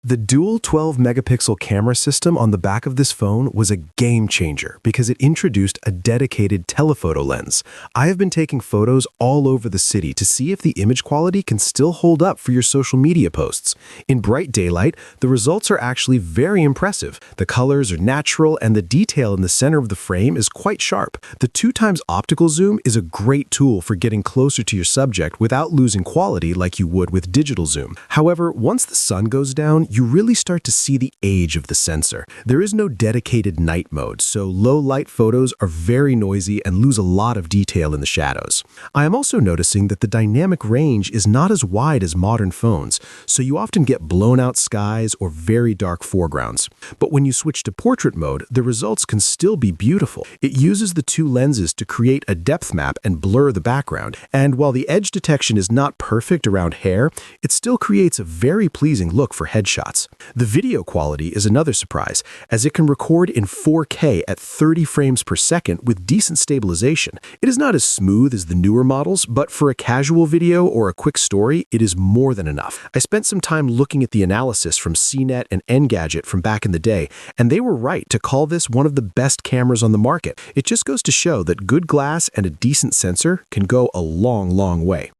The dual 12-megapixel camera system on the back of this phone was a game changer because it introduced a dedicated telephoto lens. I have been taking photos all over the city to see if the image quality can still hold up for your social media posts. In bright daylight, the results are actually very impressive. The colors are natural and the detail in the center of the frame is quite sharp. The 2x optical zoom is a great tool for getting closer to your subject without losing quality like you would with digital zoom. However, once the sun goes down, you really start to see the age of the sensor. There is no dedicated night mode, so low light photos are very noisy and lose a lot of detail in the shadows. I am also noticing that the dynamic range is not as wide as modern phones, so you often get blown out skies or very dark foregrounds. But when you switch to portrait mode, the results can still be beautiful. It uses the two lenses to create a depth map and blur the background, and while the edge detection is not perfect around hair, it still creates a very pleasing look for headshots. The video quality is another surprise, as it can record in 4K at 30 frames per second with decent stabilization. It is not as smooth as the newer models, but for a casual video or a quick story, it is more than enough. I spent some time looking at the analysis from CNET and Engadget from back in the day, and they were right to call this one of the best cameras on the market. It just goes to show that good glass and a decent sensor can go a long, long way.